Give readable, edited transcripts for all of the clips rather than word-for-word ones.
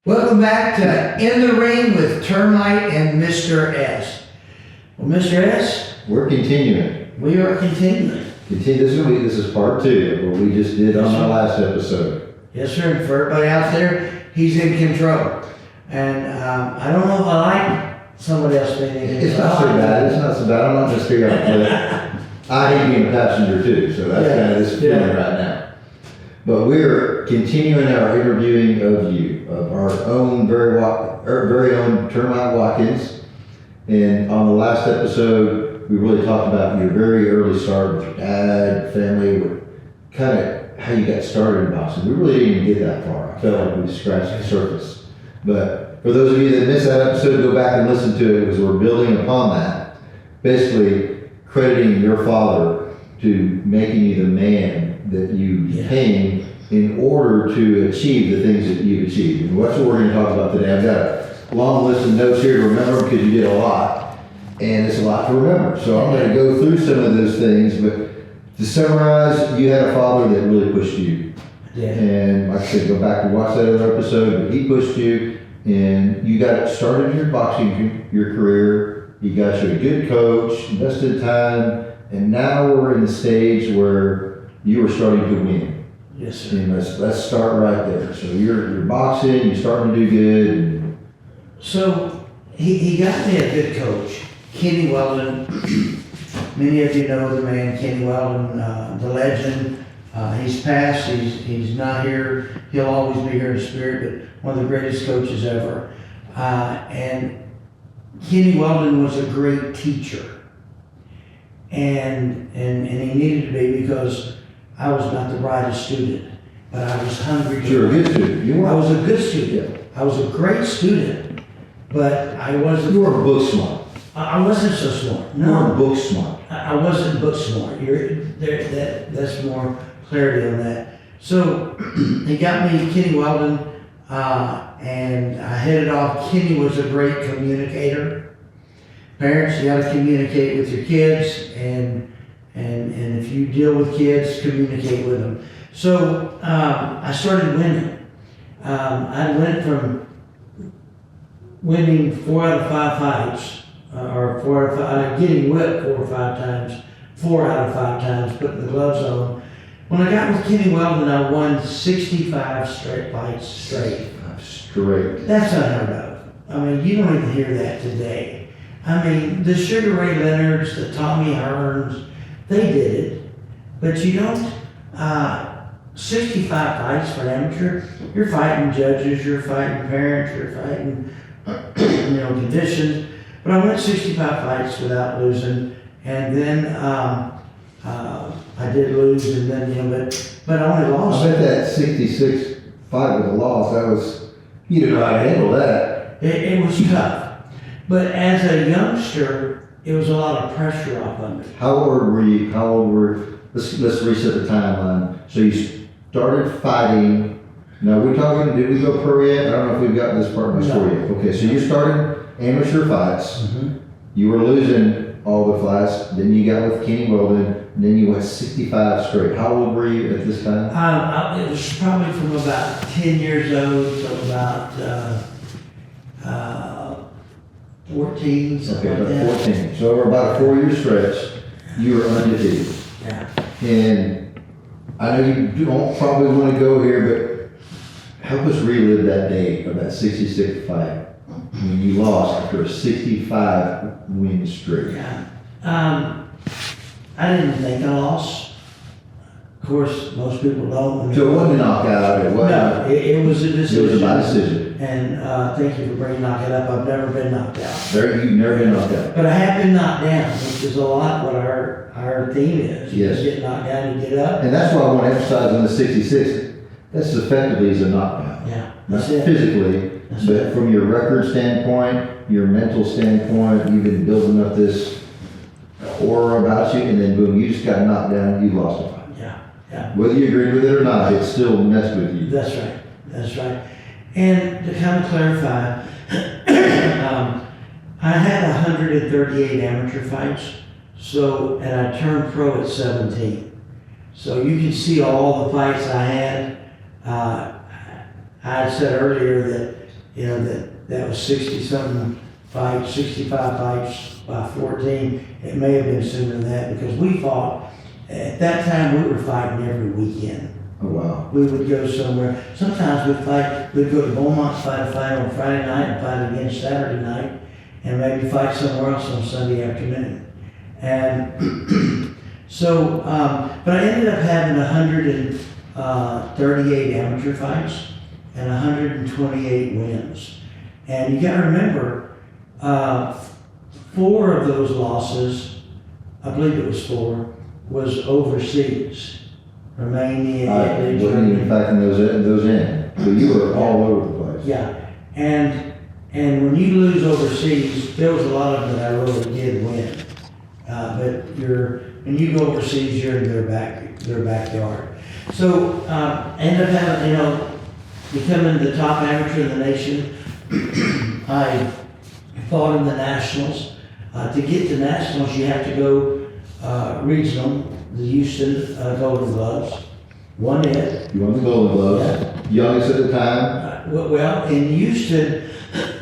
Welcome back to In the Ring with Termite and Mr. S. Well, Mr. S, We're continuing. we are continuing. This is part 2 of what we just did on our last episode. Yes, sir. And for everybody out there, he's in control. And I don't know if I like somebody else being in control. It's not so bad. I'm not just here on clip. I hate being a passenger too, so that's kind of this feeling right now. But we're continuing our interviewing of you, of our own very own Termite Watkins. And on the last episode, we really talked about your very early start with your dad, family, kind of how you got started in boxing. We really didn't even get that far. I felt like we scratched the surface. But for those of you that missed that episode, go back and listen to it, because we're building upon that. Basically, crediting your father to making you the man that you became in order to achieve the things that you've achieved. And that's what we're going to talk about today. I've got a long list of notes here to remember, because you did a lot, and it's a lot to remember. So I'm going to go through some of those things, but to summarize, you had a father that really pushed you. Yeah. And like I said, go back and watch that other episode, but he pushed you, and you got started in your boxing, your career. You got you a good coach, invested time, and now we're in the stage where you were starting to win. Yes, sir. And let's start right there. So you're boxing, you're starting to do good. So he got me a good coach, Kenny Weldon. Many of you know the man, Kenny Weldon, the legend. He's passed, he's not here. He'll always be here in spirit, but one of the greatest coaches ever. And Kenny Weldon was a great teacher. And he needed to be, because I was not the brightest student, but I was hungry. You're a good student. I was a good student. I was a great student, but I wasn't. You weren't book smart. I wasn't so smart. No. You weren't book smart. I wasn't book smart. That's more clarity on that. So he got me Kenny Weldon, and I headed off. Kenny was a great communicator. Parents, you got to communicate with your kids, and if you deal with kids, communicate with them. So I started winning. I went from winning 4 out of 5 fights, or 4 out of 5, getting whipped 4 or 5 times, 4 out of 5 times, putting the gloves on. When I got with Kenny Weldon, I won 65 straight fights straight. Straight. That's unheard of. I mean, you don't even hear that today. I mean, the Sugar Ray Leonards, the Tommy Hearns, they did it. But you don't, 65 fights for amateur, you're fighting judges, you're fighting parents, you're fighting, conditions. But I went 65 fights without losing, and then I did lose, and then, but I only lost. I bet that 66 fight with a loss, you didn't know how to handle that. It was tough. But as a youngster, it was a lot of pressure off of me. How old were you? Let's reset the timeline. So you started fighting. Now did we go pro yet? I don't know if we've gotten this part of the story yet. Okay, so you started amateur fights. Mm-hmm. You were losing all the fights. Then you got with Kenny Weldon. And then you went 65 straight. How old were you at this time? It was probably from about 10 years old to about 14, something like that. 14. So over about a 4-year stretch, you were undefeated. Yeah. And I know you don't probably want to go here, but help us relive that day of that 66 fight when you lost after a 65 win streak. Yeah. I didn't think I lost. Of course, most people don't. So it wasn't a knockout. It wasn't. No, it was a decision. It was a decision. And thank you for bringing knockout up. I've never been knocked out. You've never been knocked out. But I have been knocked down, which is a lot what our theme is. Yes. You get knocked down, you get up. And that's what I want to emphasize on the 66. That's effectively as a knockout. Yeah. Not physically, but from your record standpoint, your mental standpoint, you've been building up this aura about you, and then boom, you just got knocked down and you lost a fight. Yeah. Whether you agreed with it or not, it still messed with you. That's right. And to kind of clarify, I had 138 amateur fights, and I turned pro at 17. So you can see all the fights I had. I said earlier that that was 60-something fights, 65 fights by 14. It may have been sooner than that because we fought, at that time we were fighting every weekend. Oh, wow. We would go somewhere. Sometimes we'd go to Beaumont, fight a fight on Friday night and fight again Saturday night, and maybe fight somewhere else on Sunday afternoon. And so, but I ended up having 138 amateur fights and 128 wins. And you gotta remember, 4 of those losses, I believe it was 4, was overseas. Romania, I Italy, wasn't even Germany. factoring those in. So you were all over the place. Yeah, and when you lose overseas, there was a lot of them that I really did win. But when you go overseas, you're in their backyard. So ended up having, becoming the top amateur in the nation. I fought in the nationals. To get to nationals, you have to go regional. The Houston Golden Gloves. Won it. You won the Golden Gloves. Youngest at the time. Well, in Houston,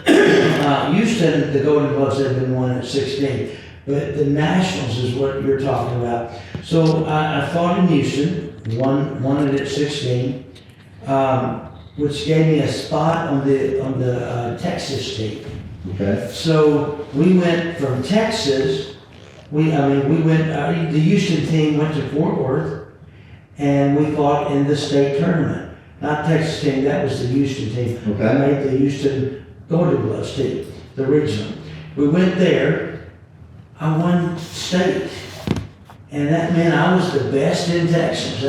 the Golden Gloves had been won at 16. But the Nationals is what you're talking about. So I fought in Houston, won it at 16, which gave me a spot on the Texas team. Okay. So we went from Texas. We went. The Houston team went to Fort Worth, and we fought in the state tournament. Not Texas team. That was the Houston team. Okay. I made the Houston Golden Gloves team, the regional. We went there. I won state, and that meant I was the best in Texas.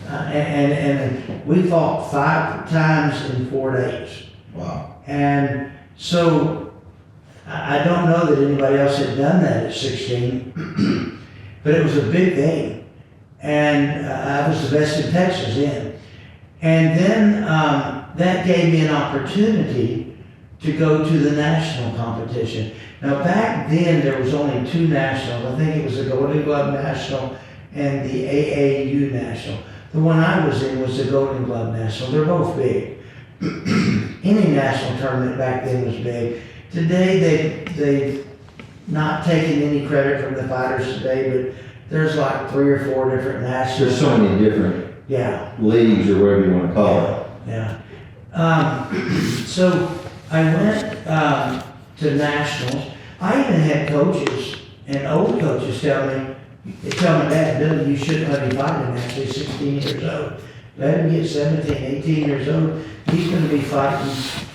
And we fought 5 times in 4 days. Wow. And so I don't know that anybody else had done that at 16, but it was a big game, and I was the best in Texas then. And then that gave me an opportunity to go to the national competition. Now back then there was only 2 nationals. I think it was the Golden Glove National and the AAU National. The one I was in was the Golden Glove National. They're both big. Any national tournament back then was big. Today they've not taken any credit from the fighters today, but there's like 3 or 4 different nationals. There's so many different leagues or whatever you want to call it. Yeah. So I went to nationals. I even had coaches and old coaches tell my dad, Billy, you shouldn't let him fight him actually 16 years old. Let him get 17, 18 years old. He's going to be fighting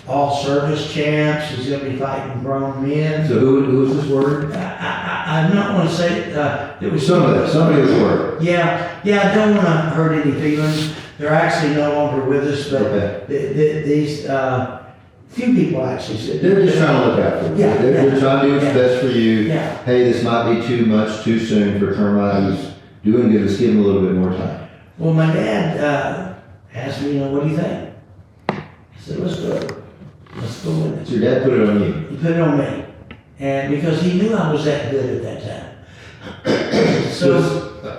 all service champs. He's going to be fighting grown men. So who was this word? I'm not going to say it was somebody was word. Yeah. I don't want to hurt any feelings. They're actually no longer with us, but okay. These few people actually said they're just trying to look out for you. They're trying to do what's best for you. Yeah. Hey, this might be too much too soon for Termite. He's doing good. Let's give him a little bit more time. Well, my dad asked me, what do you think? I said, let's go. Let's go with it. So your dad put it on you? He put it on me. And because he knew I was that good at that time. So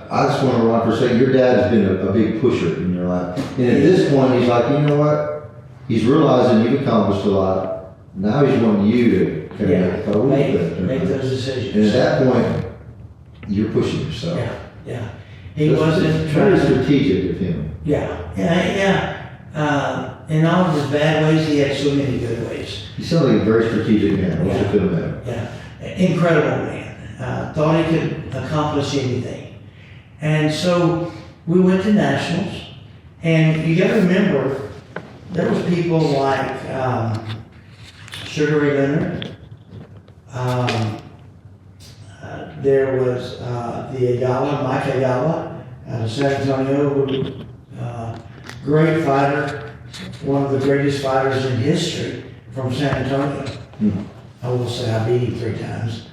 I just want to run for a second. Your dad has been a big pusher in your life. And at this point, he's like, you know what? He's realizing you've accomplished a lot. Now he's wanting you to kind of make those decisions. And at that point, you're pushing yourself. Yeah. He wasn't trying very to. Strategic of him. Yeah. In all of his bad ways, he had so many good ways. He sounds like a very strategic man. What's your feel about him? Yeah. Incredible man. Thought he could accomplish anything. And so we went to nationals, and you got to remember, there was people like Sugar Ray Leonard. There was Mike Ayala out of San Antonio, great fighter, one of the greatest fighters in history from San Antonio. I will say I beat him 3 times.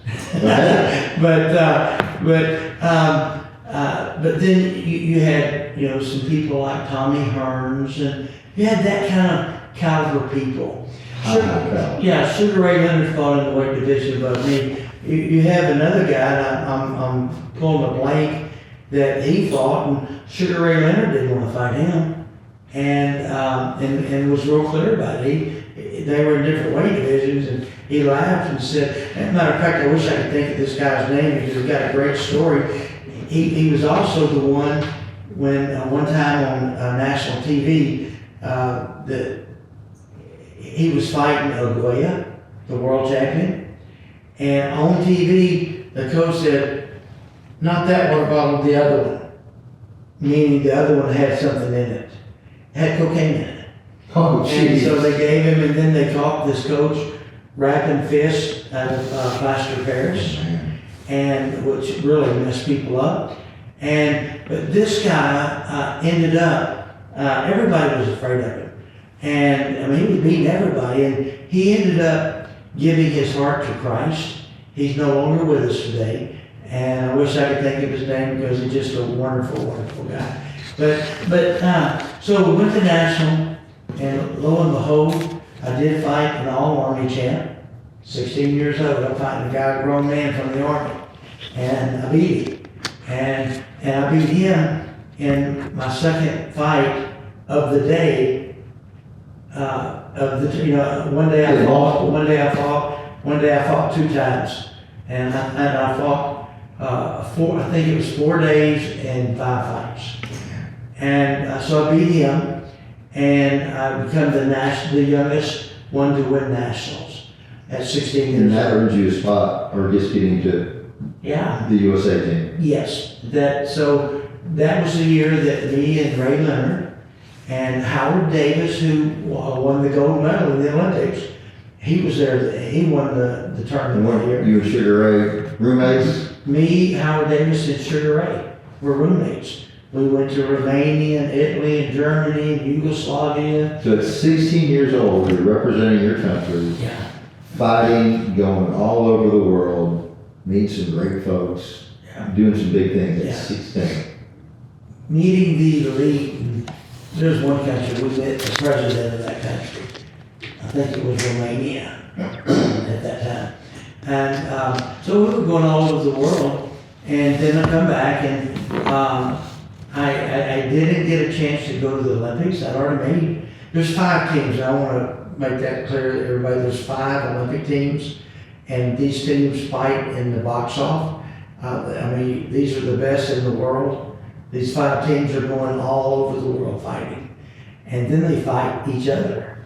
But then you had some people like Tommy Hearns, and you had that kind of caliber people. Sugar Ray Leonard fought in the weight division above me. You have another guy, and I'm pulling a blank, that he fought, and Sugar Ray Leonard didn't want to fight him. and was real clear about it. They were in different weight divisions, and he laughed and said, as a matter of fact, I wish I could think of this guy's name because he's got a great story. He was also the one when one time on national TV, that he was fighting Ogoya, the world champion, and on TV, the coach said, not that water bottle, the other one, meaning the other one had something in it. It had cocaine in it. Oh, And jeez. so they gave him, and then they caught this coach wrapping fish out of plaster Paris, and which really messed people up. But this guy ended up, everybody was afraid of him. And I mean, he was beating everybody, and he ended up giving his heart to Christ. He's no longer with us today. And I wish I could think of his name because he's just a wonderful, wonderful guy. So we went to National, and lo and behold, I did fight an all-army champ. 16 years old, I'm fighting a guy, a grown man from the army. And I beat him. And I beat him in my second fight of the day. One day I fought 2 times. And I fought I think it was 4 days and 5 fights. And so I beat him, and I become the youngest one to win nationals at 16 years old. And that earns you a spot or just getting to the USA team. Yes, so that was the year that me and Ray Leonard and Howard Davis, who won the gold medal in the Olympics, he was there. He won the tournament that year. You and Sugar Ray roommates? Me, Howard Davis, and Sugar Ray were roommates. We went to Romania and Italy and Germany and Yugoslavia. So at 16 years old, you're representing your country, Yeah. fighting, going all over the world, meeting some great folks, doing some big things at Yeah. 16. Meeting the elite. There's one country, we met the president of that country. I think it was Romania at that time. And so we were going all over the world, and then I come back, and I didn't get a chance to go to the Olympics. I'd already made, there's 5 teams. I want to make that clear to everybody. There's 5 Olympic teams, and these teams fight in the box off. I mean, these are the best in the world. These 5 teams are going all over the world fighting, and then they fight each other.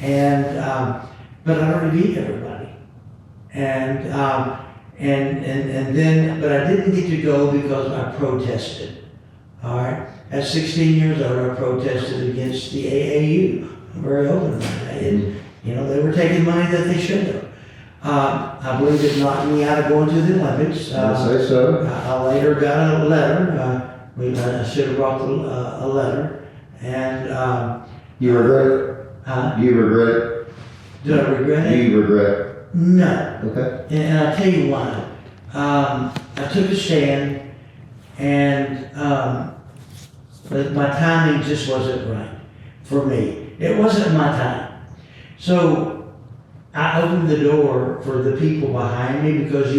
And but I already beat everybody, and then, but I didn't get to go because I protested. All right, at 16 years old, I protested against the AAU. I'm very open about that. And, they were taking money that they shouldn't have. I believe it knocked me out of going to the Olympics. I'd say so. I later got a letter. I should have brought a letter. And You regret it? huh? Do you regret it? Did I regret Do it? you regret it? No. Okay. And I'll tell you why. I took a stand, and but my timing just wasn't right for me. It wasn't my time. So I opened the door for the people behind me because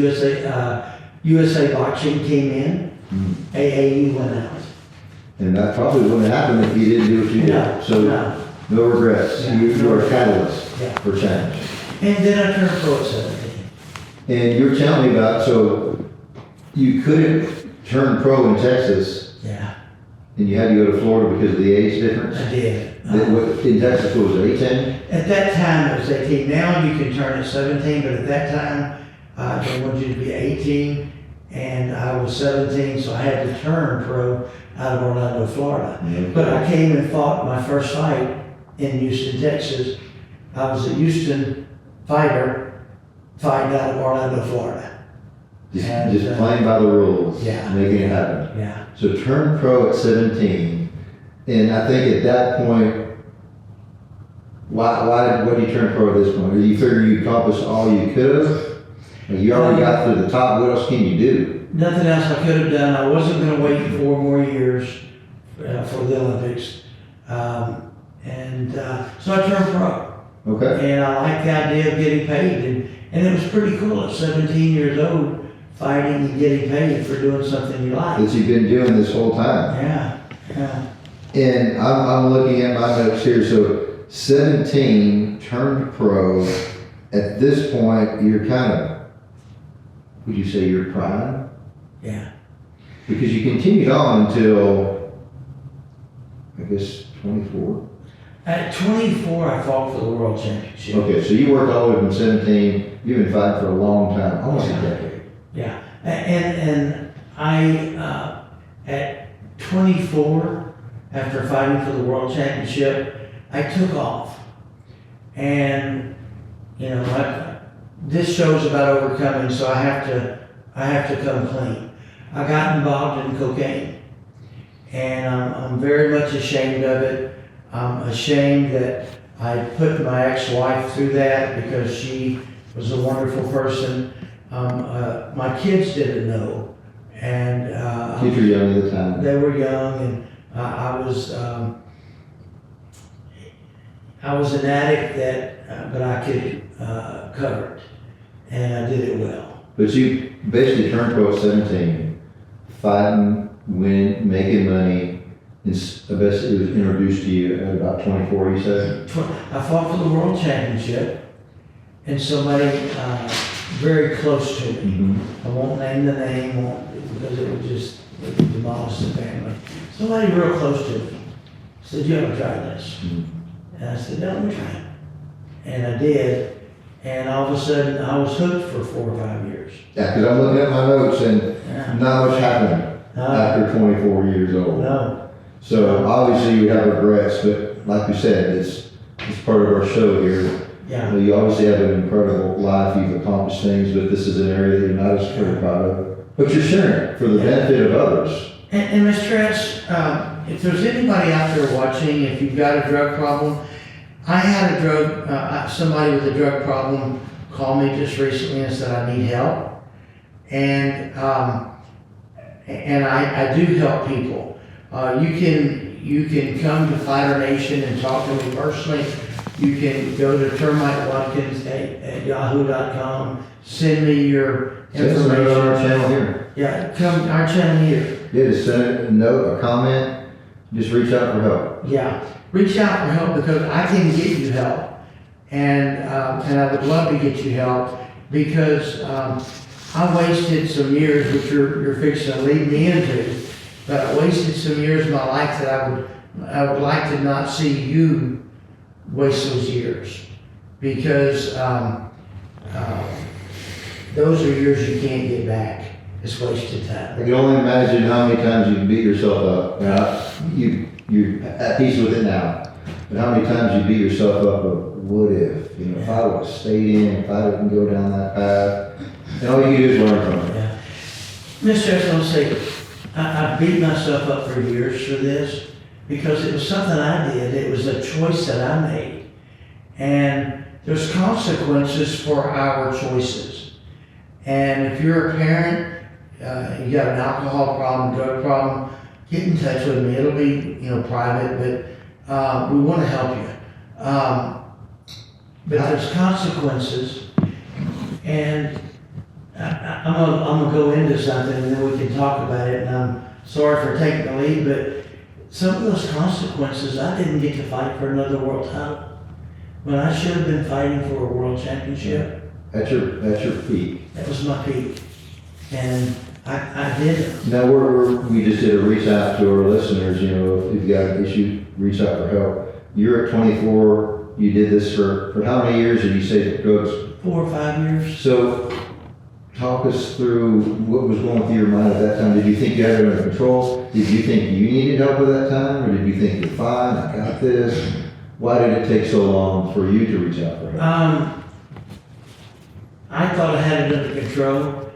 USA Boxing came in, AAU went out. And that probably wouldn't happen if you didn't do what you No, did. So no. no regrets. Yeah. You are a catalyst Yeah. for change. And then I turned pro at 17. And you're telling me about, so you couldn't turn pro in Texas, Yeah, and you had to go to Florida because of the age difference? I did. In Texas, what was it, 18? At that time, it was 18. Now you can turn at 17, but at that time, they wanted you to be 18, and I was 17, so I had to turn pro out of Orlando, Florida. Okay. But I came and fought my first fight in Houston, Texas. I was a Houston fighter fighting out of Orlando, Florida. Just playing by the rules, Yeah. making it happen. Yeah. So turn pro at 17, and I think at that point, why did you turn pro at this point? Did you figure you accomplished all you could have? You already got to the top, what else can you do? Nothing else I could have done. I wasn't going to wait 4 more years for the Olympics. So I turned pro. Okay. And I liked the idea of getting paid. And it was pretty cool at 17 years old, fighting and getting paid for doing something you like. That you've been doing this whole time. Yeah, yeah. And I'm looking at my notes here, so 17, turned pro. At this point, you're kind of, would you say you're prime? Yeah. Because you continued on until, I guess, 24? At 24, I fought for the world championship. Okay, so you worked all the way from 17, you've been fighting for a long time, almost a decade. Yeah, and I, at 24, after fighting for the world championship, I took off. And, you know, this show's about overcoming, so I have to come clean. I got involved in cocaine, and I'm very much ashamed of it. I'm ashamed that I put my ex-wife through that because she was a wonderful person. My kids didn't know, and Kids were young at the time. they were young, and I was an addict but I could cover it, and I did it well. But you basically turned pro at 17, fighting, winning, making money. I guess it was introduced to you at about 24, you said? I fought for the world championship, and somebody very close to me. Mm-hmm. I won't name the name because it would just demolish the family. Somebody real close to me said, "You ever try this?" Mm-hmm. And I said, "No, let me try it." And I did, and all of a sudden I was hooked for 4 or 5 years. Yeah, because I'm looking at my notes and Yeah. not much happened after 24 years old. No. So obviously you have regrets, but like we said, it's part of our show here. Yeah. You obviously have an incredible life, you've accomplished things, but this is an area that you're not as very proud of. But you're sharing it for the benefit of others. And Mr. S, if there's anybody out there watching, if you've got a drug problem, I had somebody with a drug problem call me just recently and said, "I need help." And I do help people. You can come to Fighter Nation and talk to me personally. You can go to Termite Watkins at yahoo.com. Send me your information. Send it on our channel here. Yeah, come our channel here. Yeah, just send a note, a comment, just reach out for help. Yeah, reach out for help because I can get you help, and I would love to get you help because I wasted some years, which you're fixing to lead me into. But I wasted some years of my life that I would like to not see you waste those years, because those are years you can't get back. It's wasted time. I can only imagine how many times you beat yourself up. Now, you're at peace with it now, but how many times you beat yourself up of what if? You know, if I would have stayed in, if I didn't go down that path, and all you can do is learn from it. Yeah. Mr. S, I'll say, I beat myself up for years for this because it was something I did. It was a choice that I made. And there's consequences for our choices. And if you're a parent, you got an alcohol problem, drug problem, get in touch with me. It'll be, private, but we want to help you. But there's consequences, and I'm gonna go into something and then we can talk about it, and I'm sorry for taking the lead, but some of those consequences, I didn't get to fight for another world title when I should have been fighting for a world championship. At your peak. That was my peak, and I did it. Now we just did a reach out to our listeners. If you've got an issue, reach out for help. You're at 24. You did this for how many years? Did you say drugs? 4 or 5 years. So, talk us through what was going through your mind at that time. Did you think you had it under control? Did you think you needed help at that time? Or did you think you're fine, I got this? Why did it take so long for you to reach out for help? I thought I had it under control.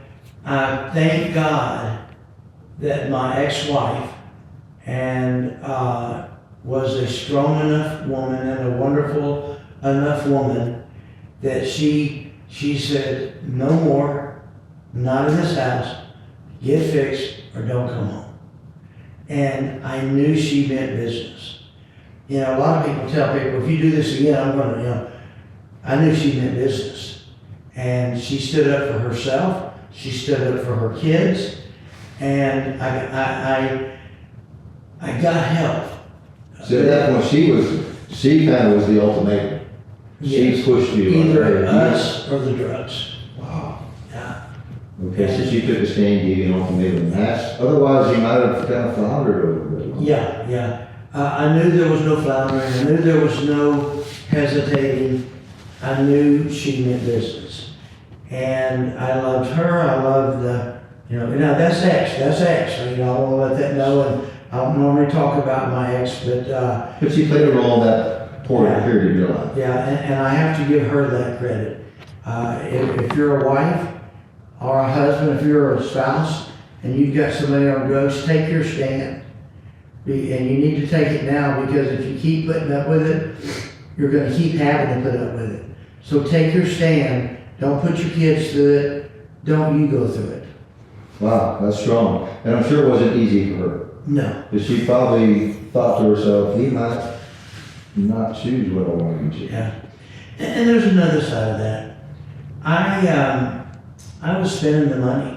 Thank God that my ex-wife was a strong enough woman and a wonderful enough woman that she said, "No more, not in this house, get fixed or don't come home." And I knew she meant business. A lot of people tell people, if you do this again, I'm going to, I knew she meant business. And she stood up for herself, she stood up for her kids, and I got help. So at that point, she kind of was the ultimatum. She Yes. pushed you. Either like, us or the drugs. Wow. Yeah. Okay, so she took a stand, gave you an ultimatum. Otherwise, you might have kind of floundered over it. Yeah, yeah. I knew there was no floundering. I knew there was no hesitating. I knew she meant business. And I loved her. I loved that's ex. So, I want to let that know. And I don't normally talk about my ex, but But she played a role in that period of your life. yeah, and I have to give her that credit. If you're a wife or a husband, if you're a spouse, and you've got somebody on drugs, take your stand. And you need to take it now, because if you keep putting up with it, you're going to keep having to put up with it. So take your stand. Don't put your kids through it. Don't you go through it. Wow, that's strong. And I'm sure it wasn't easy for her. No. Because she probably thought to herself, he might not choose what I want him to. Yeah. And there's another side of that. I was spending the money.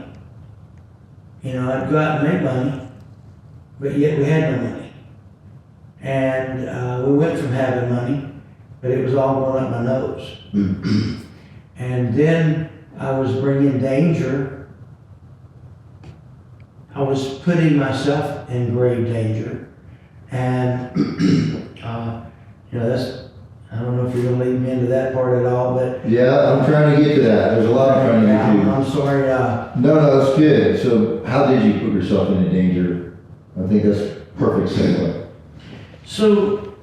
I'd go out and make money, but yet we had no money. And we went from having money, but it was all going up my nose. And then I was bringing danger. I was putting myself in grave danger. And, I don't know if you're gonna lead me into that part at all, but. Yeah, I'm trying to get to that. There's a lot I'm trying to get to. I'm sorry, No, it's good. So how did you put yourself into danger? I think that's perfect segue. So,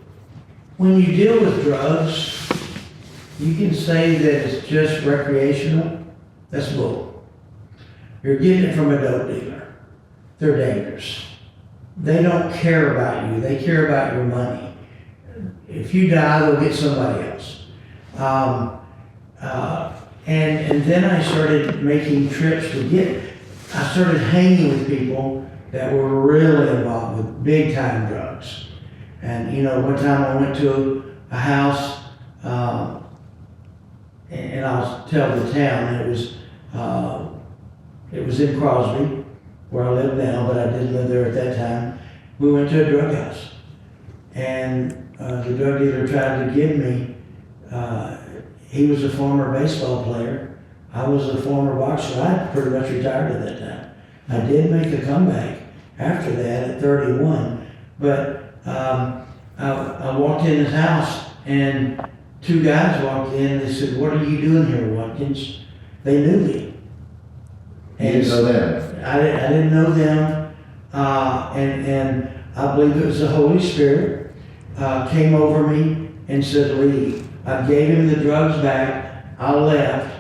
when you deal with drugs, you can say that it's just recreational. That's bull. You're getting it from a dope dealer. They're dangerous. They don't care about you. They care about your money. If you die, they'll get somebody else. And then I started making trips I started hanging with people that were really involved with big time drugs. And one time I went to a house, and I'll tell the town, it was in Crosby, where I live now, but I didn't live there at that time. We went to a drug house, and the drug dealer tried to give me, he was a former baseball player. I was a former boxer. I pretty much retired at that time. I did make a comeback after that at 31, but I walked in his house, and two guys walked in. They said, "What are you doing here, Watkins?" They knew me. You didn't know them? I didn't know them, and I believe it was the Holy Spirit came over me and said, "Leave." I gave him the drugs back. I left.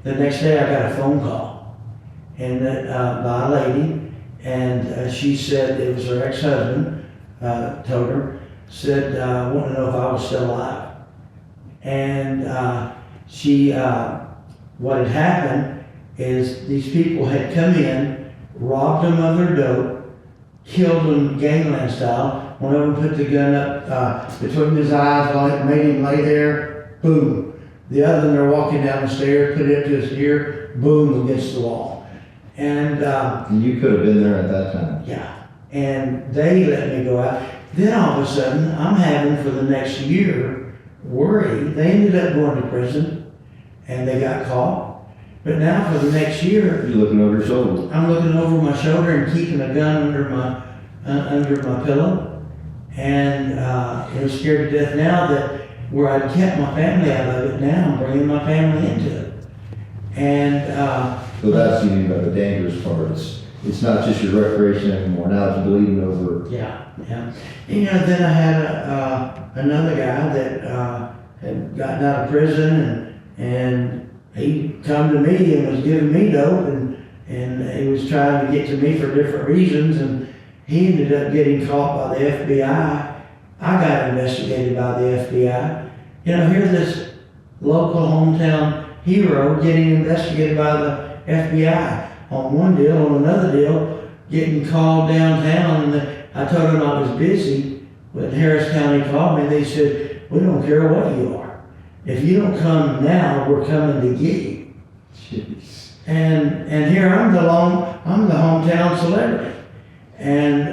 The next day I got a phone call, and by a lady, and she said it was her ex-husband. Told her, said, wanted to know if I was still alive. And what had happened is these people had come in, robbed them of their dope, killed them gangland style. One of them put the gun up between his eyes, made him lay there, boom. The other one, they're walking down the stairs, put it up to his ear, boom, against the wall. And you could have been there at that time. yeah. And they let me go out. Then all of a sudden, I'm having for the next year worry. They ended up going to prison, and they got caught. But now for the next year, You're looking over your shoulder. I'm looking over my shoulder and keeping a gun under my pillow, and scared to death now that where I'd kept my family out of it. Now I'm bringing my family into it, and So that's the the dangerous part. It's not just your recreation anymore. Now it's bleeding over. yeah. And, then I had another guy that had gotten out of prison, and he come to me and was giving me dope, and he was trying to get to me for different reasons, and he ended up getting caught by the FBI. I got investigated by the FBI. Here's this local hometown hero getting investigated by the FBI on one deal, on another deal, getting called downtown, and I told them I was busy. When Harris County called me, they said, "We don't care what you are. If you don't come now, we're coming to get you." Jeez. And here I'm the hometown celebrity, and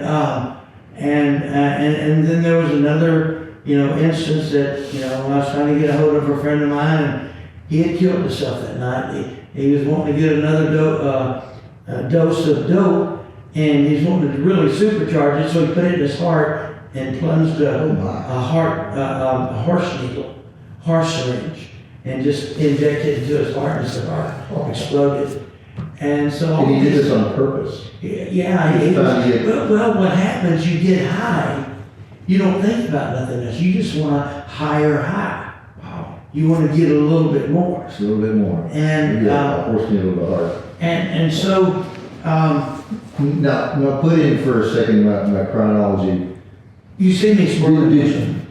And then there was another, instance that, when I was trying to get a hold of a friend of mine, and he had killed himself that night. He was wanting to get another dose of dope, and he's wanting to really supercharge it, so he put it in his heart and plunged a horse syringe, and just injected it into his heart, and his heart exploded. And so And he did this on purpose. Well, what happens, you get high, you don't think about nothing else. You just want a higher high. Wow. You want to get a little bit more. Just a little bit more. And horse needle to the heart. and so Now put in for a second my chronology. you see me squirming.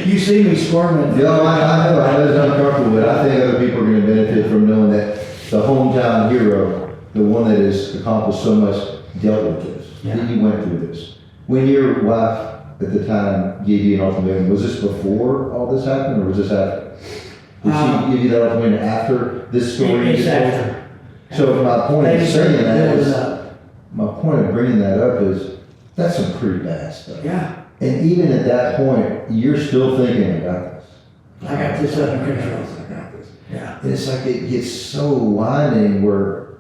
You see me squirming. Yeah, I know it's uncomfortable, but I think other people are going to benefit from knowing that the hometown hero, the one that has accomplished so much, dealt with this. Yeah. That you went through this. When your wife at the time gave you an ultimatum, was this before all this happened, or was this after? Did she give you that ultimatum after this story? It's after. So my point of saying that is, up. my point of bringing that up is, that's some pretty bad stuff. Yeah. And even at that point, you're still thinking, I got this. I got this under control. I got this. Yeah. And it's like it gets so winding where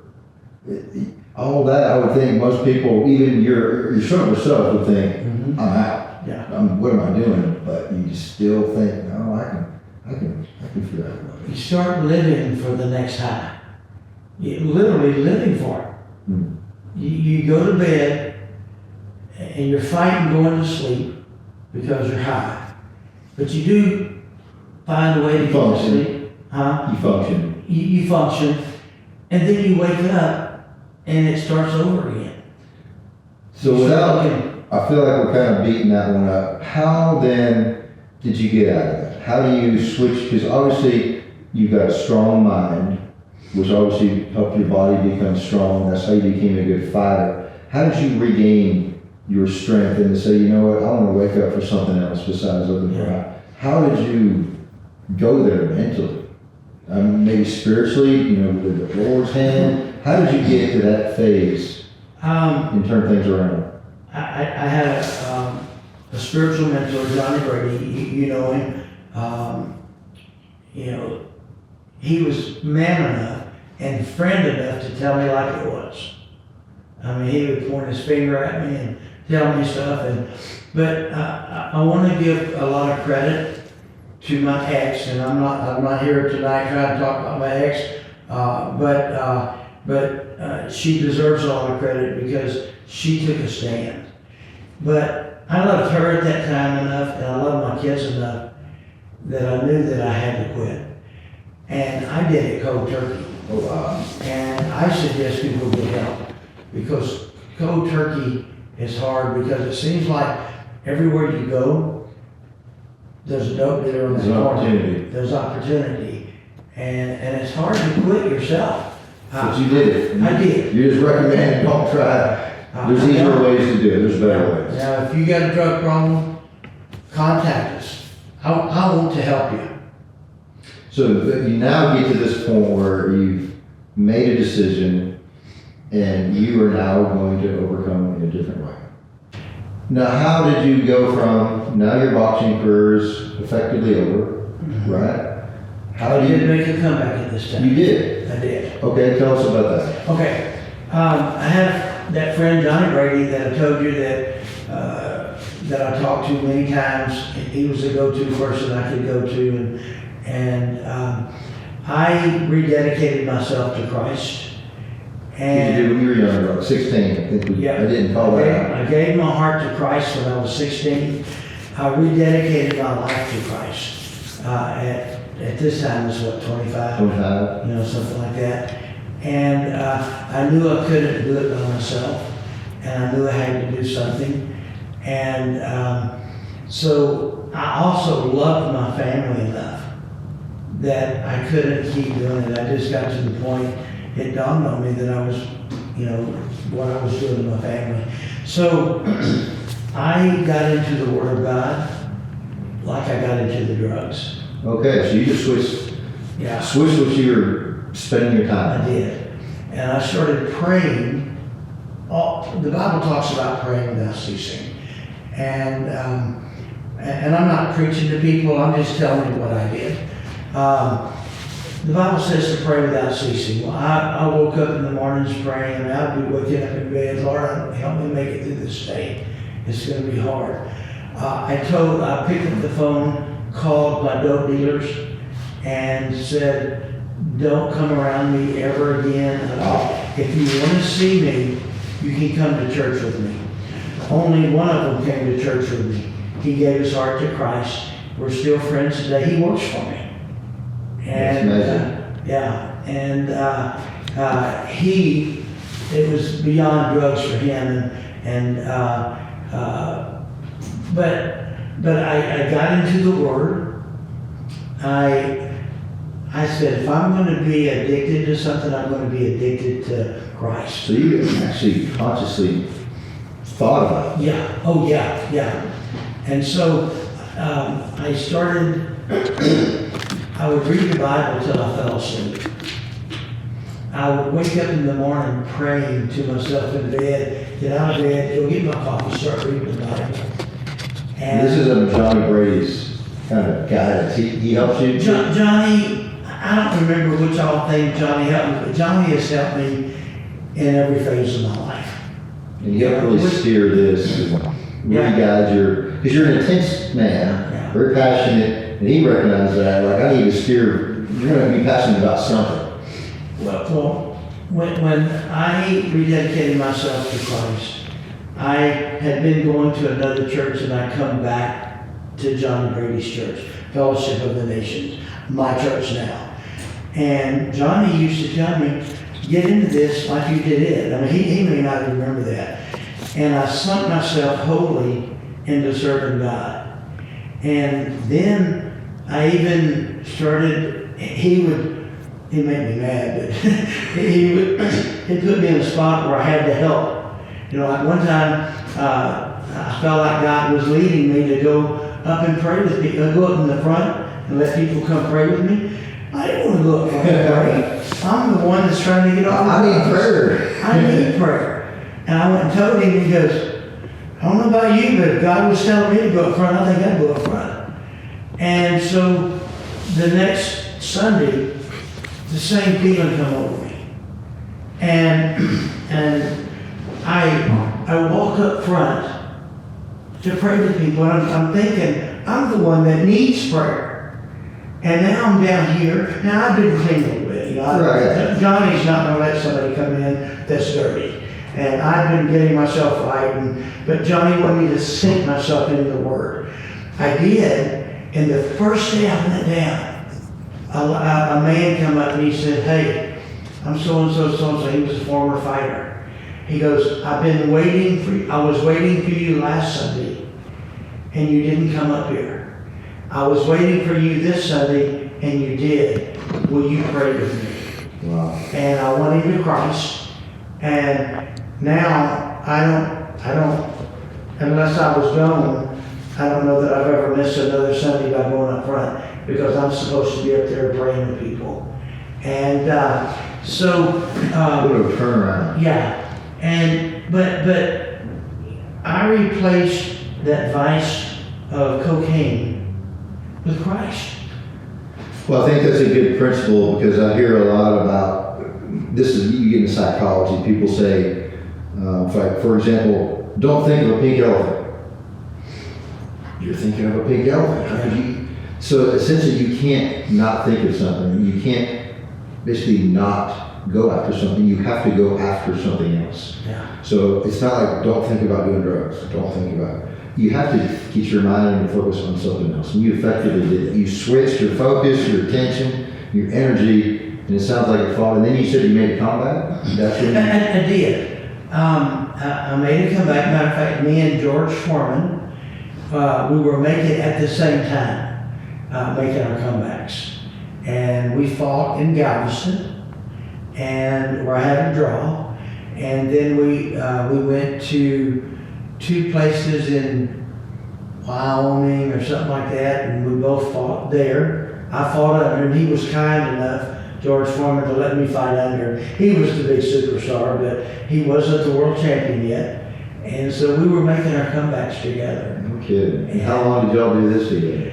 all that, I would think most people, even your stronger self would think, Mhm. I'm out. Yeah. What am I doing? But you still think, no, I can figure out a way. You start living for the next high. You're literally living for it. Hmm. You go to bed and you're fighting going to sleep because you're high. But you do find a way to get to Function. sleep. Huh? You function. You function, and then you wake up and it starts over again. So You start without, looking- I feel like we're kind of beating that one up. How then did you get out of that? How do you switch? Because obviously you've got a strong mind, which obviously helped your body become strong. That's how you became a good fighter. How did you regain your strength and to say, you know what, I want to wake up for something else besides looking for high? How did you go there mentally? Maybe spiritually, with the Lord's hand. How did you get to that phase and turn things around? I had a spiritual mentor, Johnny Brady. You know him. He was man enough and friend enough to tell me like it was. I mean, he would point his finger at me and tell me stuff. But I want to give a lot of credit to my ex, and I'm not here tonight trying to talk about my ex, but she deserves a lot of credit because she took a stand. But I loved her at that time enough, and I loved my kids enough that I knew that I had to quit. And I did it cold turkey. And I suggest people get help because cold turkey is hard because it seems like everywhere you go, there's a dope dealer on the corner. There's opportunity. And it's hard to quit yourself. But you did it. I did. You just recommend don't try it. There's easier ways to do it. There's better ways. Now, if you got a drug problem, contact us. I want to help you. So you now get to this point where you've made a decision and you are now going to overcome in a different way. Now, how did you go from, now your boxing career is effectively over, right? How I do did you, make a comeback at this time. you did? I did. Okay, tell us about that. Okay. I have that friend Johnny Brady that I told you that I talked to many times. He was a go-to person I could go to, and I rededicated myself to Christ. And you did when you were younger, like 16, I think I didn't call that out. I gave my heart to Christ when I was 16. I rededicated my life to Christ. At this time, it was what, 25? 25. Something like that. And I knew I couldn't do it by myself, and I knew I had to do something. And so I also loved my family enough that I couldn't keep doing it. I just got to the point, it dawned on me that I was, what I was doing to my family. So I got into the Word of God like I got into the drugs. Okay, so you just switched what you were spending your time. I did. And I started praying. The Bible talks about praying without ceasing. And I'm not preaching to people, I'm just telling you what I did. The Bible says to pray without ceasing. Well, I woke up in the mornings praying, and I'd be waking up in bed, Lord, help me make it through this day. It's going to be hard. I picked up the phone, called my dope dealers, and said, don't come around me ever again. If you want to see me, you can come to church with me. Only one of them came to church with me. He gave his heart to Christ. We're still friends today. He works for me. And it was beyond drugs for him, but I got into the Word. I said, if I'm going to be addicted to something, I'm going to be addicted to Christ. So you actually consciously thought about it? Yeah. Oh, yeah. And so I started. I would read the Bible till I fell asleep. I would wake up in the morning praying to myself in bed, get out of bed, go get my coffee, start reading the Bible. And this is Johnny Brady's kind of guidance. He helps you? Johnny, I don't remember which all thing Johnny helped me, but Johnny has helped me in every phase of my life. And you helped really steer this, really guide because you're an intense man, very passionate. And he recognized that, like, I need to steer, you're going to be passionate about something. Well, when I rededicated myself to Christ, I had been going to another church, and I come back to Johnny Brady's church, Fellowship of the Nations, my church now. And Johnny used to tell me, get into this like you did it. I mean, he may not remember that. And I sunk myself wholly into serving God. And then I even started, he made me mad, but he put me in a spot where I had to help. You know, like one time, I felt like God was leading me to go up and pray with people, go up in the front and let people come pray with me. I didn't want to go up front and pray. I'm the one that's trying to get off. I need prayer. I need prayer. And I went and told him, he goes, I don't know about you, but if God was telling me to go up front, I think I'd go up front. And so the next Sunday, the same feeling come over me. And I walk up front to pray with people. And I'm thinking, I'm the one that needs prayer. And now I'm down here. Now I've been clean a little bit. You know, Johnny's not going to let somebody come in that's dirty. And I've been getting myself right. But Johnny wanted me to sink myself into the Word. I did. And the first day I went down, a man come up and he said, hey, I'm so-and-so. He was a former fighter. He goes, I was waiting for you last Sunday, and you didn't come up here. I was waiting for you this Sunday, and you did. Will you pray with me? Wow. And I went into Christ, and now I don't, unless I was gone, I don't know that I've ever missed another Sunday by going up front, because I'm supposed to be up there praying with people. And so what a turnaround. Yeah. But I replaced that vice of cocaine with Christ. Well, I think that's a good principle, because I hear a lot about, this is, you get into psychology, people say, for example, don't think of a pink elephant. You're thinking of a pink elephant. So essentially you can't not think of something. You can't basically not go after something. You have to go after something else. Yeah. So it's not like, don't think about doing drugs. Don't think about it. You have to get your mind and focus on something else. And you effectively did it. You switched your focus, your attention, your energy, and it sounds like it fought. And then you said you made a comeback? That's what I did. I made a comeback. Matter of fact, me and George Foreman, we were making at the same time, making our comebacks. And we fought in Galveston, and where I had a draw. And then we went to two places in Wyoming or something like that, and we both fought there. I fought under, and he was kind enough, George Foreman, to let me fight under. He was the big superstar, but he wasn't the world champion yet. And so we were making our comebacks together. No kidding. And how long did y'all do this together?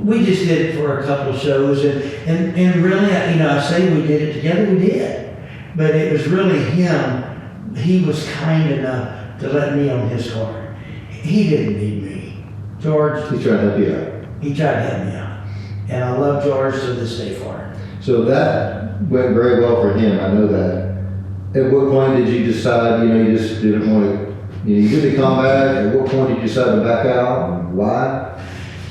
We just did it for a couple of shows, and really, I say we did it together, we did. But it was really him. He was kind enough to let me on his car. He didn't need me. George, He's trying to help you out. he tried to help me out. And I love George to this day for it. So that went very well for him, I know that. At what point did you decide, you just didn't want to, you did the comeback, at what point did you decide to back out, and why?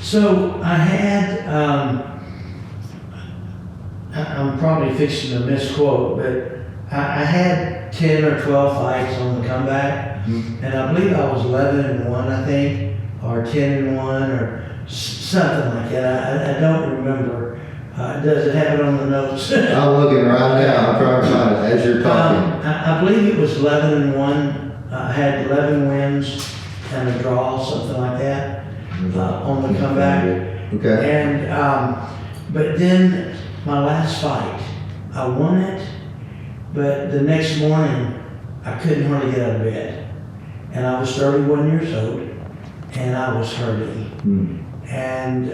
So I had, I'm probably fixing to misquote, but I had 10 or 12 fights on the comeback, and I believe I was 11-1, I think, or 10-1, or something like that. I don't remember. Does it have it on the notes? I'm looking right now, I'm trying to find it as you're talking. I believe it was 11-1. I had 11 wins and a draw, something like that, on the comeback. Okay. And, but then my last fight, I won it, but the next morning I couldn't hardly get out of bed. And I was 31 years old, and I was hurting. And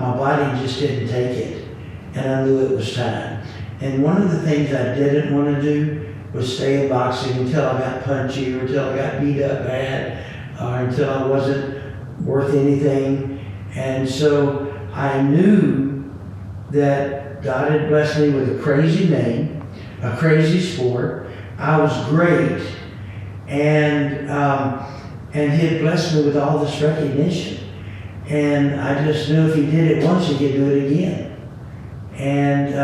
my body just didn't take it, and I knew it was time. And one of the things I didn't want to do was stay in boxing until I got punchy, or until I got beat up bad, or until I wasn't worth anything. And so I knew that God had blessed me with a crazy name, a crazy sport. I was great, and He had blessed me with all this recognition. And I just knew if He did it once, He could do it again. And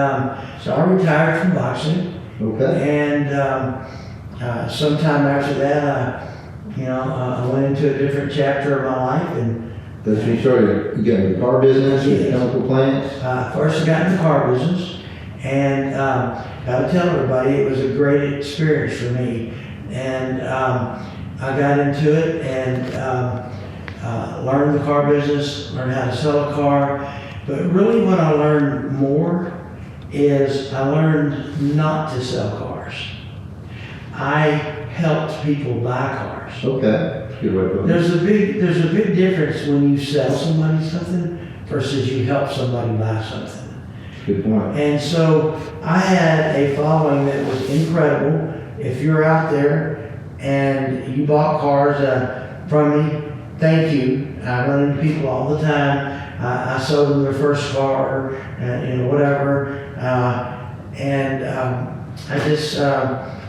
so I retired from boxing. Okay. And sometime after that, I went into a different chapter of my life. And That's when you started, you got in the car business, Yes. your chemical plants? First I got in the car business, and I would tell everybody it was a great experience for me. And I got into it and learned the car business, learned how to sell a car. But really what I learned more is I learned not to sell cars. I helped people buy cars. Okay. Good way to put it. There's a big difference when you sell somebody something versus you help somebody buy something. Good point. And so I had a following that was incredible. If you're out there and you bought cars from me, thank you. I run into people all the time. I sold them their first car, whatever. I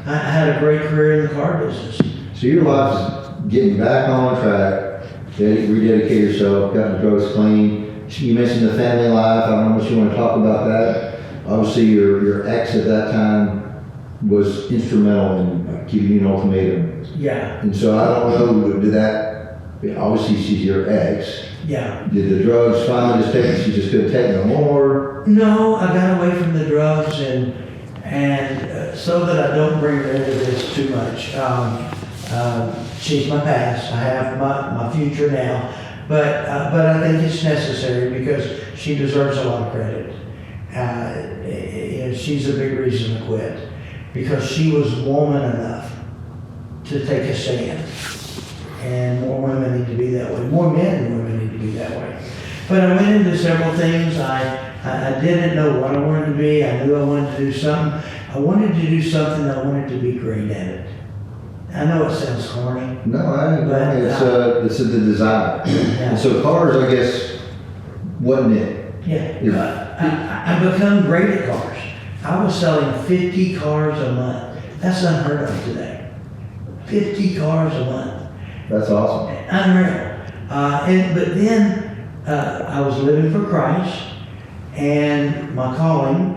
had a great career in the car business. So your life's getting back on track, rededicate yourself, got the drugs clean. You mentioned the family life. I don't know what you want to talk about that. Obviously, your ex at that time was instrumental in giving you an ultimatum. Yeah. And so I don't know, did that, obviously she's your ex. Yeah. Did the drugs finally just take, she just couldn't take no more? No, I got away from the drugs and so that I don't bring her into this too much. She's my past. I have my future now, but I think it's necessary because she deserves a lot of credit. She's a big reason to quit because she was woman enough to take a stand, and more women need to be that way. More men and women need to be that way. But I went into several things. I didn't know what I wanted to be. I knew I wanted to do something. I wanted to do something. I wanted to be great at it. I know it sounds corny. No, I didn't. But, It's the desire. Yeah. And so cars, I guess, wasn't it? Yeah. I become great at cars. I was selling 50 cars a month. That's unheard of today. 50 cars a month. That's awesome. Unreal. But then I was living for Christ, and my calling,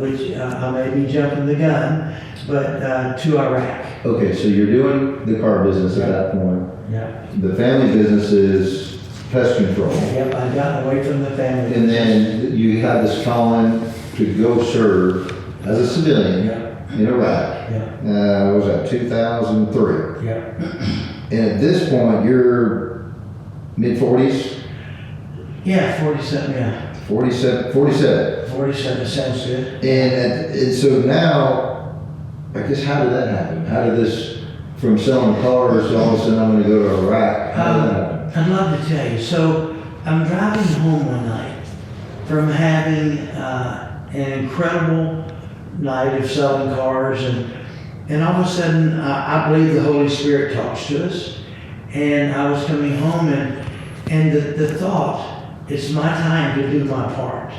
which I may be jumping the gun, but to Iraq. Okay, so you're doing the car business at that point. Yeah. The family business is pest control. Yep, I got away from the family. And then you had this calling to go serve as a civilian Yeah. in Iraq. Yeah. What was that, 2003? Yeah. And at this point, you're mid-40s? Yeah, 47, yeah. 47. 47 sounds good. And so now, I guess, how did that happen? How did this, from selling cars to all of a sudden I'm going to go to Iraq? How did that happen? I'd love to tell you. So I'm driving home one night from having an incredible night of selling cars, and all of a sudden I believe the Holy Spirit talks to us, and I was coming home and the thought, it's my time to do my part.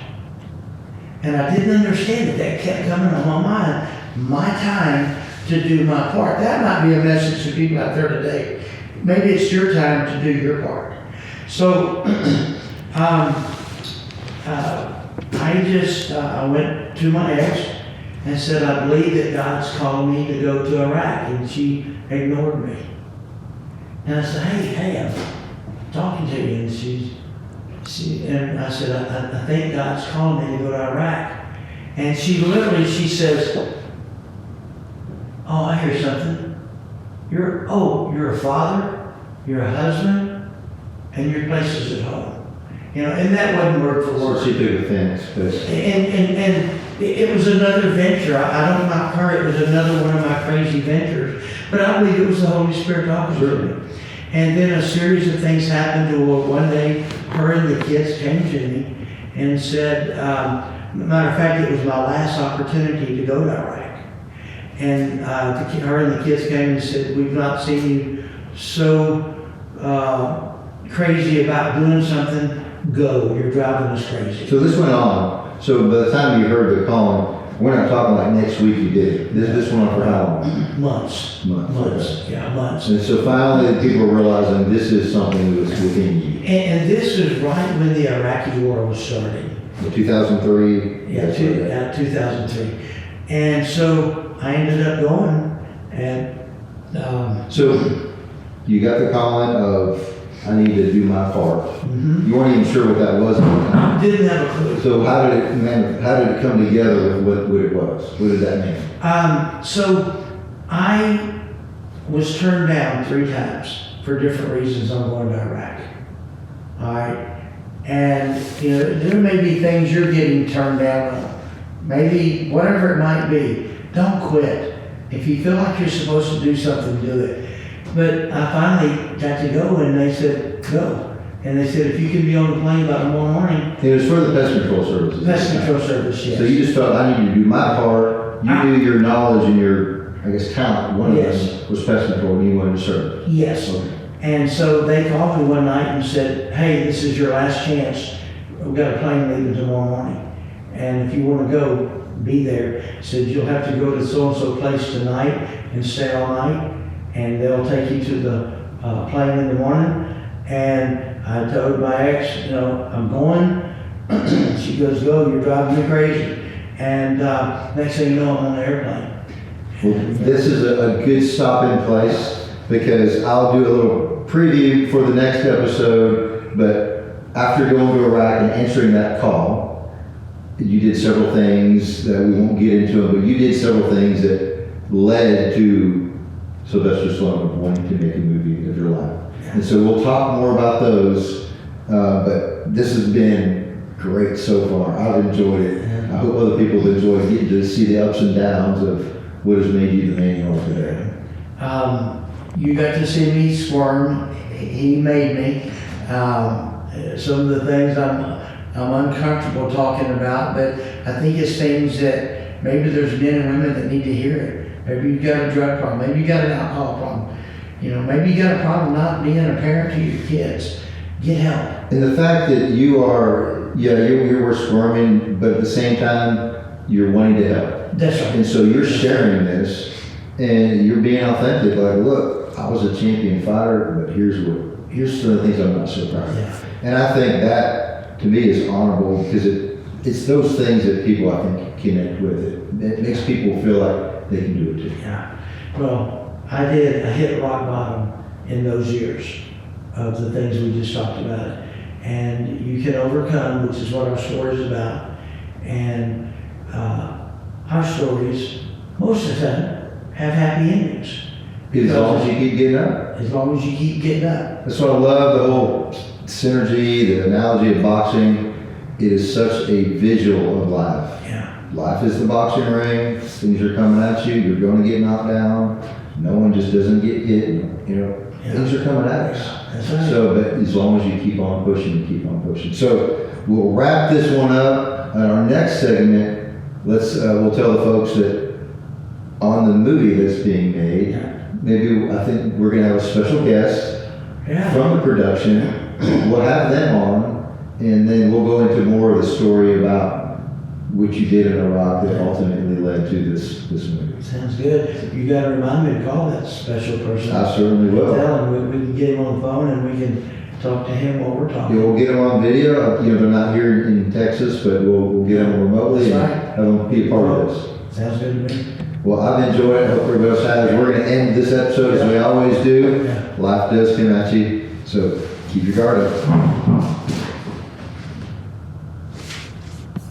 And I didn't understand it. That kept coming on my mind. My time to do my part. That might be a message to people out there today. Maybe it's your time to do your part. So I went to my ex and said, I believe that God's calling me to go to Iraq. And she ignored me. And I said, hey, I'm talking to you. And and I said, I think God's calling me to go to Iraq. And she says, oh, I hear something. You're a father, you're a husband, and your place is at home. You know, and that wasn't word for word. So she took offense. And it was another venture. I don't knock her. It was another one of my crazy ventures. But I believe it was the Holy Spirit talking to me. And then a series of things happened to her. One day, her and the kids came to me and said, matter of fact, it was my last opportunity to go to Iraq. And her and the kids came and said, we've not seen you so crazy about doing something. Go, you're driving us crazy. So this went on. So by the time you heard the calling, we're not talking like next week you did it. This went on for how long? Months. Okay. Yeah, months. And so finally people were realizing this is something that was within you. And this was right when the Iraqi war was starting. 2003? Yeah, 2003. And so I ended up going, and so you got the calling of, I need to do my part. Mm-hmm. You weren't even sure what that was at the time. Didn't have a clue. So how did it come together with what it was? What did that mean? So I was turned down 3 times for different reasons on going to Iraq. All right. And, you know, there may be things you're getting turned down on. Maybe whatever it might be. Don't quit. If you feel like you're supposed to do something, do it. But I finally got to go, and they said, go. And they said, if you can be on the plane by tomorrow morning. It was for the pest control services. Pest control service, yes. So you just felt, I need to do my part. You knew your knowledge and your, I guess, talent. One of them was pest control, and you wanted to serve. Yes. Okay. And so they called me one night and said, hey, this is your last chance. We've got a plane leaving tomorrow morning. And if you want to go, be there. Said, you'll have to go to so-and-so place tonight and stay all night. And they'll take you to the plane in the morning. And I told my ex, you know, I'm going. She goes, go, you're driving me crazy. And next thing you know, I'm on the airplane. Well, this is a good stopping place because I'll do a little preview for the next episode. But after going to Iraq and answering that call, you did several things that we won't get into them, but you did several things that led to Sylvester Stallone wanting to make a movie of your life. And so we'll talk more about those, but this has been great so far. I've enjoyed it. I hope other people have enjoyed getting to see the ups and downs of what has made you the man you are today. You got to see me squirm. He made me. Some of the things I'm uncomfortable talking about, but I think it's things that maybe there's men and women that need to hear it. Maybe you got a drug problem. Maybe you got an alcohol problem. You know, maybe you got a problem not being a parent to your kids. Get help. And the fact that you are, you were squirming, but at the same time, you're wanting to help. That's right. And so you're sharing this, and you're being authentic. Like, look, I was a champion fighter, but here's some of the things I'm not so proud of. Yeah. And I think that, to me, is honorable because it's those things that people, I think, connect with. It makes people feel like they can do it too. Yeah. Well, I did. I hit rock bottom in those years of the things we just talked about. And you can overcome, which is what our story is about. And our stories, most of the time, have happy endings. As long as you keep getting up. As long as you keep getting up. That's what I love, the whole synergy, the analogy of boxing. It is such a visual of life. Yeah. life is the boxing ring. Things are coming at you. You're going to get knocked down. No one just doesn't get hit. You know, things are coming at us. That's right. So, but as long as you keep on pushing, keep on pushing. So we'll wrap this one up. In our next segment, we'll tell the folks that on the movie that's being made, maybe I think we're going to have a special guest from the production. We'll have them on, and then we'll go into more of the story about what you did in Iraq that ultimately led to this movie. Sounds good. You gotta remind me to call that special person. I certainly will. Tell him we can get him on the phone and we can talk to him while we're talking. Yeah, we'll get them on video. You know, they're not here in Texas, but we'll get them remotely and have them be a part of this. Sounds good to me. Well, I've enjoyed it. Hope everybody else has. We're going to end this episode as we always do. Life does come at you, so keep your guard up.